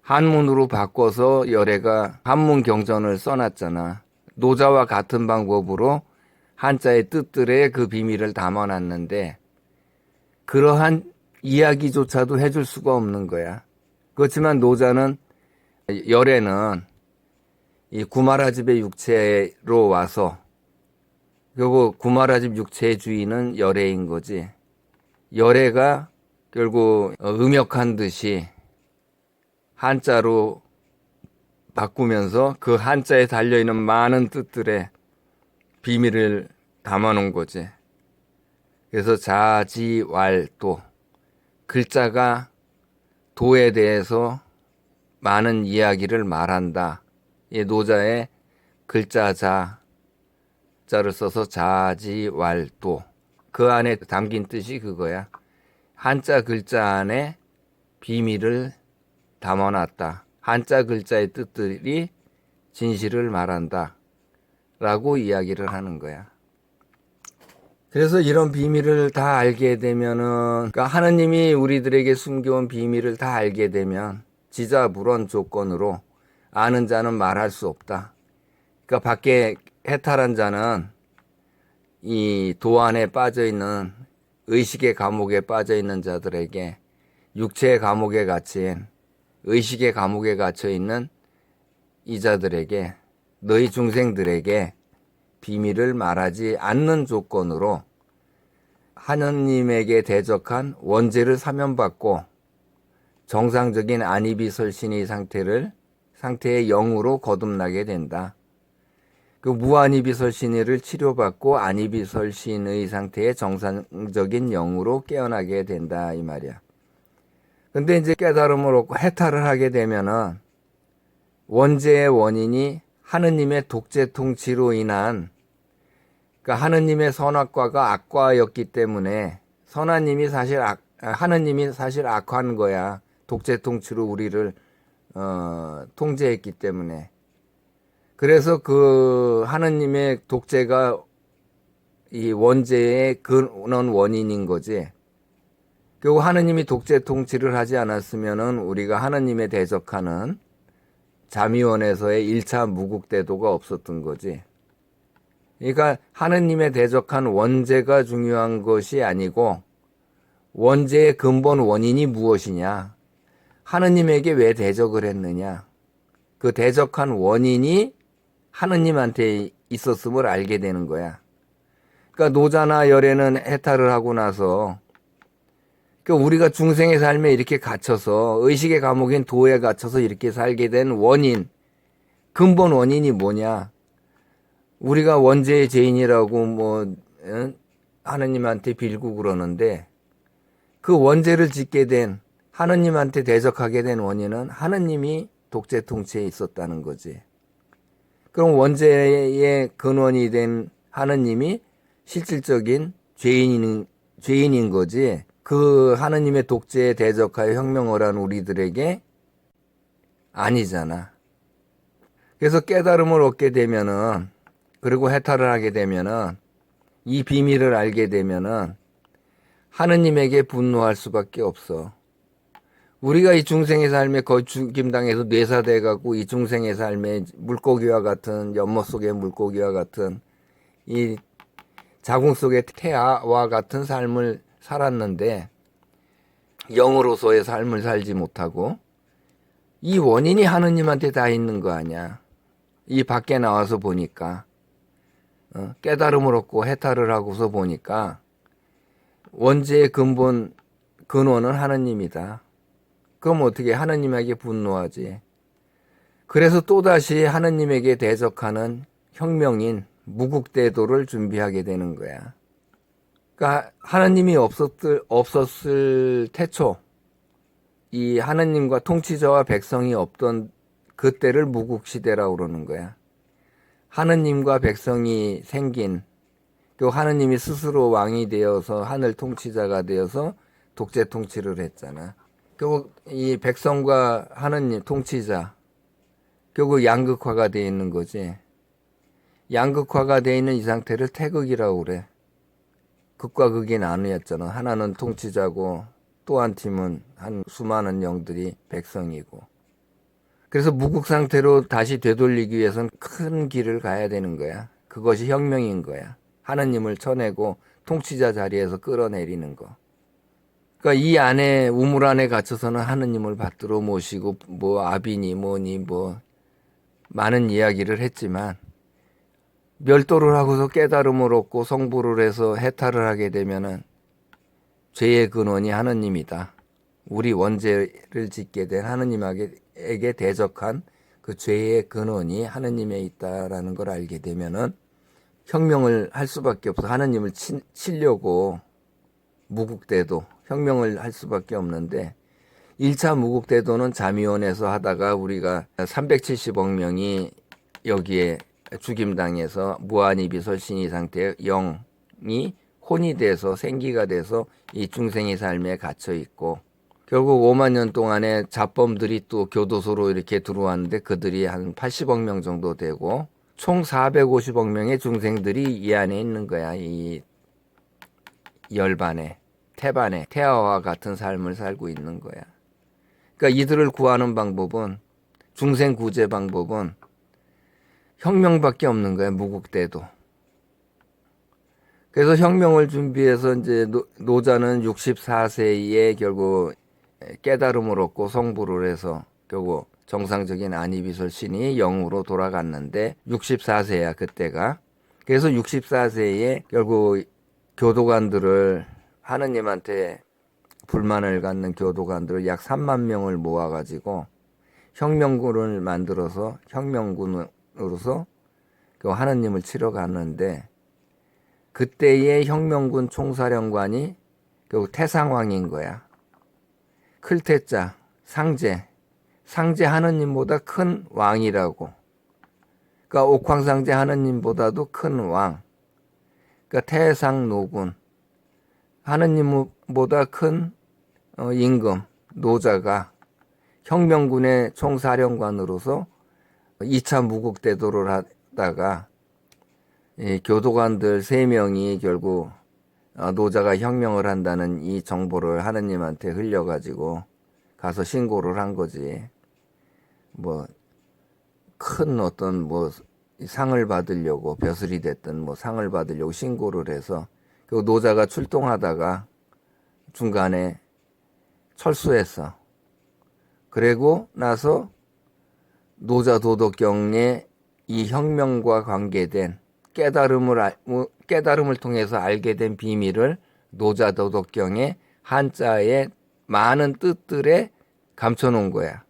한문으로 바꿔서 열애가 한문 경전을 써놨잖아. 노자와 같은 방법으로 한자의 뜻들에 그 비밀을 담아놨는데 그러한 이야기조차도 해줄 수가 없는 거야. 그렇지만 노자는 열애는 이 구마라집의 육체로 와서 결국 구마라집 육체의 주인은 열애인 거지. 열애가 결국 음역한 듯이 한자로 바꾸면서 그 한자에 달려있는 많은 뜻들의 비밀을 담아놓은 거지. 그래서 자지왈도 글자가 도에 대해서 많은 이야기를 말한다. 이 노자의 글자 자를 써서 자지왈도 그 안에 담긴 뜻이 그거야. 한자 글자 안에 비밀을 담아놨다. 한자 글자의 뜻들이 진실을 말한다. 라고 이야기를 하는 거야. 그래서 이런 비밀을 다 알게 되면은, 그러니까 하느님이 우리들에게 숨겨온 비밀을 다 알게 되면, 지자불언 조건으로 아는 자는 말할 수 없다. 그러니까 밖에 해탈한 자는 이 도 안에 빠져 있는 의식의 감옥에 빠져 있는 자들에게 육체의 감옥에 갇힌 의식의 감옥에 갇혀 있는 이자들에게 너희 중생들에게 비밀을 말하지 않는 조건으로 하느님에게 대적한 원죄를 사면받고 정상적인 안이비설신의 상태의 영으로 거듭나게 된다. 그 무안이비설신의를 치료받고 안이비설신의 상태의 정상적인 영으로 깨어나게 된다 이 말이야. 근데 이제 깨달음을 얻고 해탈을 하게 되면은 원죄의 원인이 하느님의 독재 통치로 인한 그러니까 하느님의 선악과가 악과였기 때문에 하느님이 사실 악한 거야. 독재 통치로 우리를 통제했기 때문에. 그래서 그 하느님의 독재가 이 원죄의 근원 원인인 거지. 결국 하느님이 독재 통치를 하지 않았으면은 우리가 하느님에 대적하는 자미원에서의 1차 무국대도가 없었던 거지. 그러니까 하느님에 대적한 원죄가 중요한 것이 아니고 원죄의 근본 원인이 무엇이냐. 하느님에게 왜 대적을 했느냐. 그 대적한 원인이 하느님한테 있었음을 알게 되는 거야. 그러니까 노자나 열애는 해탈을 하고 나서 그러니까 우리가 중생의 삶에 이렇게 갇혀서 의식의 감옥인 도에 갇혀서 이렇게 살게 된 원인, 근본 원인이 뭐냐? 우리가 원죄의 죄인이라고 하느님한테 빌고 그러는데 그 원죄를 짓게 된 하느님한테 대적하게 된 원인은 하느님이 독재 통치에 있었다는 거지. 그럼 원죄의 근원이 된 하느님이 실질적인 죄인인 거지. 그 하느님의 독재에 대적하여 혁명을 한 우리들에게 아니잖아. 그래서 깨달음을 얻게 되면은 그리고 해탈을 하게 되면은 이 비밀을 알게 되면은 하느님에게 분노할 수밖에 없어. 우리가 이 중생의 삶에 거의 죽임당해서 뇌사돼가고 이 중생의 삶에 물고기와 같은 연못 속의 물고기와 같은 이 자궁 속의 태아와 같은 삶을 살았는데 영으로서의 삶을 살지 못하고 이 원인이 하느님한테 다 있는 거 아니야. 이 밖에 나와서 보니까 깨달음을 얻고 해탈을 하고서 보니까 원죄의 근원은 하느님이다. 그럼 어떻게 하느님에게 분노하지? 그래서 또다시 하느님에게 대적하는 혁명인 무국대도를 준비하게 되는 거야. 그러니까 하느님이 없었을 태초 이 하느님과 통치자와 백성이 없던 그때를 무국시대라고 그러는 거야. 하느님과 백성이 생긴 그 하느님이 스스로 왕이 되어서 하늘 통치자가 되어서 독재 통치를 했잖아. 결국 이 백성과 하느님 통치자 결국 양극화가 되어 있는 거지. 양극화가 되어 있는 이 상태를 태극이라고 그래. 극과 극이 나뉘었잖아. 하나는 통치자고 또 한 팀은 한 수많은 영들이 백성이고. 그래서 무국 상태로 다시 되돌리기 위해서는 큰 길을 가야 되는 거야. 그것이 혁명인 거야. 하느님을 쳐내고 통치자 자리에서 끌어내리는 거. 그러니까 이 안에 우물 안에 갇혀서는 하느님을 받들어 모시고 뭐 아비니 뭐니 뭐 많은 이야기를 했지만 멸도를 하고서 깨달음을 얻고 성불을 해서 해탈을 하게 되면은 죄의 근원이 하느님이다. 우리 원죄를 짓게 된 하느님에게 대적한 그 죄의 근원이 하느님에 있다라는 걸 알게 되면은 혁명을 할 수밖에 없어. 하느님을 치려고 무국대도 혁명을 할 수밖에 없는데 1차 무국대도는 잠위원에서 하다가 우리가 370억 명이 여기에 죽임당해서 무한이비설신이 상태의 영이 혼이 돼서 생기가 돼서 이 중생의 삶에 갇혀 있고 결국 5만 년 동안에 잡범들이 또 교도소로 이렇게 들어왔는데 그들이 한 80억 명 정도 되고 총 450억 명의 중생들이 이 안에 있는 거야. 이 열반에 태반에 태아와 같은 삶을 살고 있는 거야. 그러니까 이들을 구하는 방법은 중생 구제 방법은 혁명밖에 없는 거야. 무국대도. 그래서 혁명을 준비해서 이제 노자는 64세에 결국 깨달음을 얻고 성불을 해서 결국 정상적인 안이비설신이 영으로 돌아갔는데 64세야 그때가. 그래서 64세에 결국 교도관들을 하느님한테 불만을 갖는 교도관들을 약 3만 명을 모아가지고 혁명군을 만들어서 혁명군으로서 하느님을 치러 갔는데 그때의 혁명군 총사령관이 결국 태상왕인 거야. 클태자, 상제 하느님보다 큰 왕이라고. 그러니까 옥황상제 하느님보다도 큰 왕. 그러니까 태상노군, 하느님보다 큰 임금, 노자가 혁명군의 총사령관으로서 2차 무국대도를 하다가 이 교도관들 3명이 결국 노자가 혁명을 한다는 이 정보를 하느님한테 흘려가지고 가서 신고를 한 거지. 뭐 큰 어떤 뭐 상을 받으려고 벼슬이 됐든 뭐 상을 받으려고 신고를 해서 그 노자가 출동하다가 중간에 철수했어. 그리고 나서 노자 도덕경의 이 혁명과 관계된 깨달음을 통해서 알게 된 비밀을 노자 도덕경의 한자의 많은 뜻들에 감춰놓은 거야.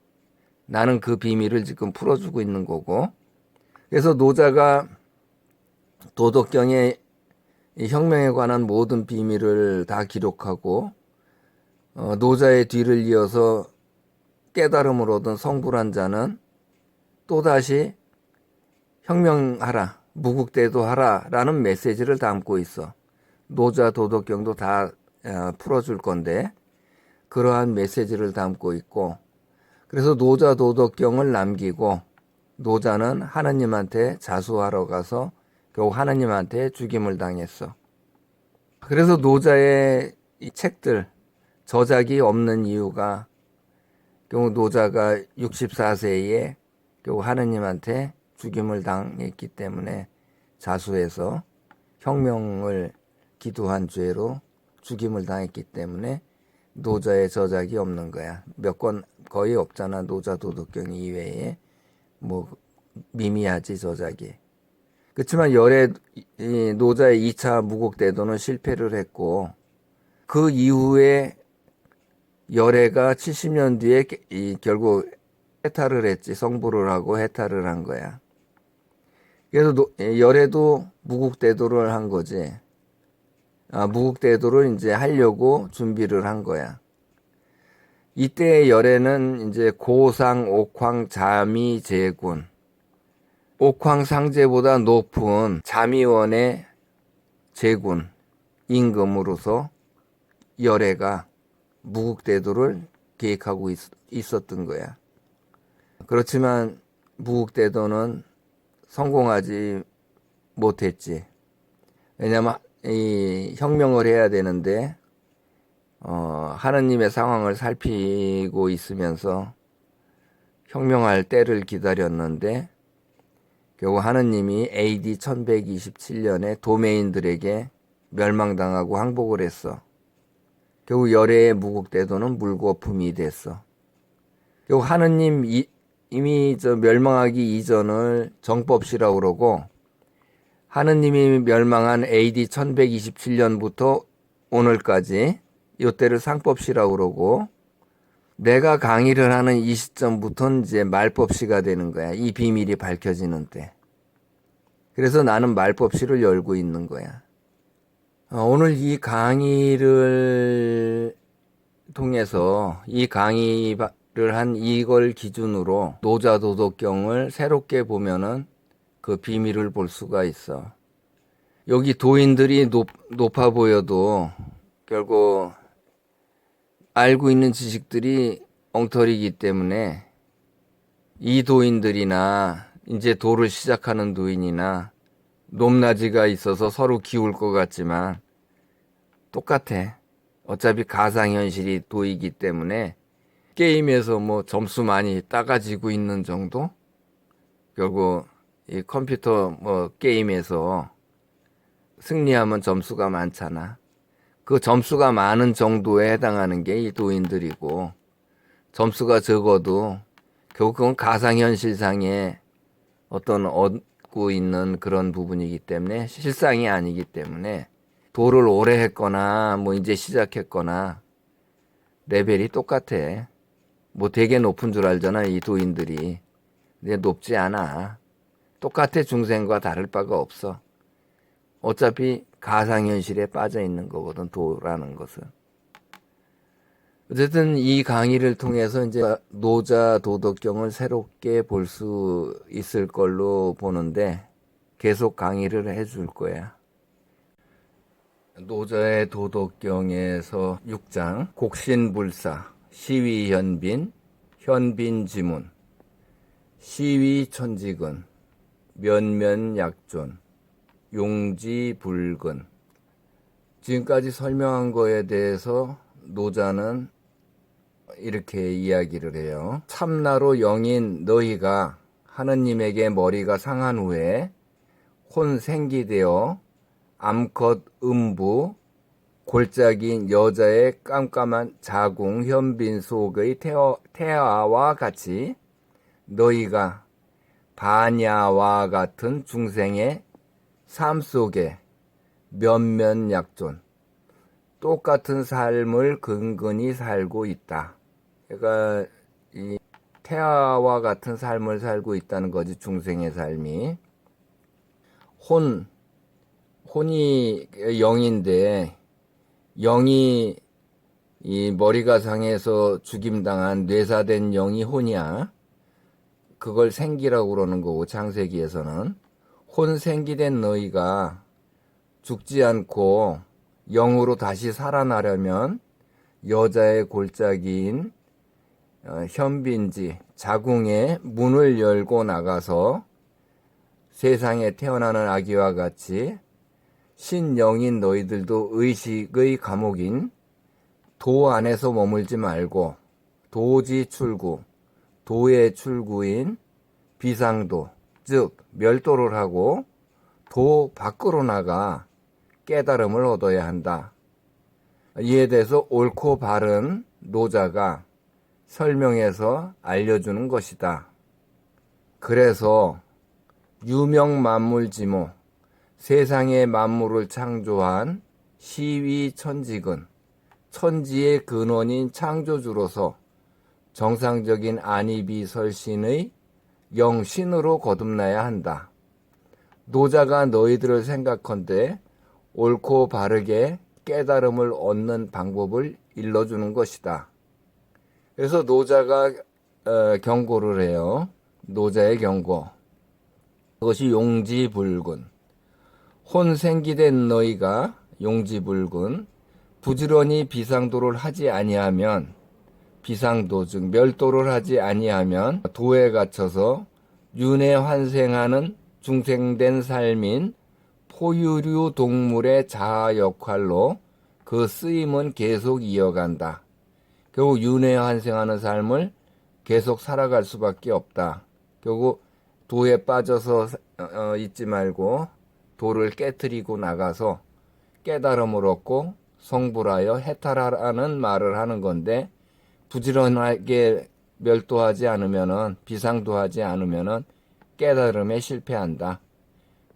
나는 그 비밀을 지금 풀어주고 있는 거고. 그래서 노자가 도덕경의 혁명에 관한 모든 비밀을 다 기록하고 노자의 뒤를 이어서 깨달음을 얻은 성불한 자는 또다시 혁명하라, 무국대도 하라 라는 메시지를 담고 있어. 노자 도덕경도 다 풀어줄 건데 그러한 메시지를 담고 있고, 그래서 노자 도덕경을 남기고 노자는 하느님한테 자수하러 가서 결국 하느님한테 죽임을 당했어. 그래서 노자의 이 책들 저작이 없는 이유가 결국 노자가 64세에 결국 하느님한테 죽임을 당했기 때문에 자수해서 혁명을 기도한 죄로 죽임을 당했기 때문에 노자의 저작이 없는 거야. 몇 권 거의 없잖아. 노자 도덕경 이외에. 뭐 미미하지 저작이. 그렇지만 이 노자의 2차 무곡대도는 실패를 했고 그 이후에 열애가 70년 뒤에 결국 해탈을 했지. 성불을 하고 해탈을 한 거야. 그래서 열애도 무곡대도를 한 거지. 무곡대도를 이제 하려고 준비를 한 거야. 이때의 열애는 이제 고상, 옥황, 자미, 제군. 옥황 상제보다 높은 자미원의 제군, 임금으로서 열애가 무국대도를 계획하고 있었던 거야. 그렇지만 무국대도는 성공하지 못했지. 왜냐면 이 혁명을 해야 되는데 하느님의 상황을 살피고 있으면서 혁명할 때를 기다렸는데 결국 하느님이 AD 1127년에 도매인들에게 멸망당하고 항복을 했어. 결국 열애의 무국대도는 물거품이 됐어. 결국 하느님 이미 멸망하기 이전을 정법시라고 그러고 하느님이 멸망한 AD 1127년부터 오늘까지 이때를 상법시라고 그러고 내가 강의를 하는 이 시점부터는 이제 말법시가 되는 거야. 이 비밀이 밝혀지는 때. 그래서 나는 말법시를 열고 있는 거야. 오늘 이 강의를 통해서 이 강의를 한 이걸 기준으로 노자도덕경을 새롭게 보면은 그 비밀을 볼 수가 있어. 여기 도인들이 높아 보여도 결국 알고 있는 지식들이 엉터리이기 때문에 이 도인들이나 이제 도를 시작하는 도인이나 높낮이가 있어서 서로 기울 것 같지만 똑같아. 어차피 가상현실이 도이기 때문에 게임에서 뭐 점수 많이 따가지고 있는 정도? 결국 이 컴퓨터 뭐 게임에서 승리하면 점수가 많잖아. 그 점수가 많은 정도에 해당하는 게 이 도인들이고 점수가 적어도 결국 그건 가상현실상의 어떤 얻고 있는 그런 부분이기 때문에 실상이 아니기 때문에 도를 오래 했거나 뭐 이제 시작했거나 레벨이 똑같아. 뭐 되게 높은 줄 알잖아 이 도인들이. 근데 높지 않아. 똑같아. 중생과 다를 바가 없어. 어차피 가상현실에 빠져 있는 거거든, 도라는 것은. 어쨌든 이 강의를 통해서 이제 노자 도덕경을 새롭게 볼 수 있을 걸로 보는데 계속 강의를 해줄 거야. 노자의 도덕경에서 6장 곡신불사, 시위현빈, 현빈지문, 시위천지근, 면면약존, 용지불근. 지금까지 설명한 거에 대해서 노자는 이렇게 이야기를 해요. 참나로 영인 너희가 하느님에게 머리가 상한 후에 혼생기되어 암컷 음부 골짜기인 여자의 깜깜한 자궁 현빈 속의 태아와 같이 너희가 반야와 같은 중생의 삶 속에 면면약존 똑같은 삶을 근근히 살고 있다. 그러니까 이 태아와 같은 삶을 살고 있다는 거지. 중생의 삶이. 혼이 영인데 영이 이 머리가 상해서 죽임당한 뇌사된 영이 혼이야. 그걸 생기라고 그러는 거고 창세기에서는 혼 생기된 너희가 죽지 않고 영으로 다시 살아나려면 여자의 골짜기인 현빈지 자궁의 문을 열고 나가서 세상에 태어나는 아기와 같이 신영인 너희들도 의식의 감옥인 도 안에서 머물지 말고 도지 출구, 도의 출구인 비상도, 즉 멸도를 하고 도 밖으로 나가 깨달음을 얻어야 한다. 이에 대해서 옳고 바른 노자가 설명해서 알려주는 것이다. 그래서 유명만물지모, 세상의 만물을 창조한 시위천직은 천지의 근원인 창조주로서 정상적인 안이비설신의 영신으로 거듭나야 한다. 노자가 너희들을 생각컨대 옳고 바르게 깨달음을 얻는 방법을 일러주는 것이다. 그래서 노자가 경고를 해요. 노자의 경고. 그것이 용지불군. 혼생기된 너희가 용지불군. 부지런히 비상도를 하지 아니하면, 비상도 즉 멸도를 하지 아니하면 도에 갇혀서 윤회 환생하는 중생된 삶인 포유류 동물의 자아 역할로 그 쓰임은 계속 이어간다. 결국 윤회 환생하는 삶을 계속 살아갈 수밖에 없다. 결국 도에 빠져서 있지 말고 도를 깨트리고 나가서 깨달음을 얻고 성불하여 해탈하라는 말을 하는 건데, 부지런하게 멸도하지 않으면은, 비상도하지 않으면은 깨달음에 실패한다.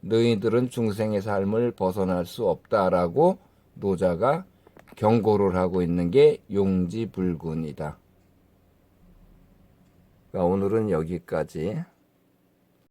너희들은 중생의 삶을 벗어날 수 없다라고 노자가 경고를 하고 있는 게 용지불군이다. 오늘은 여기까지.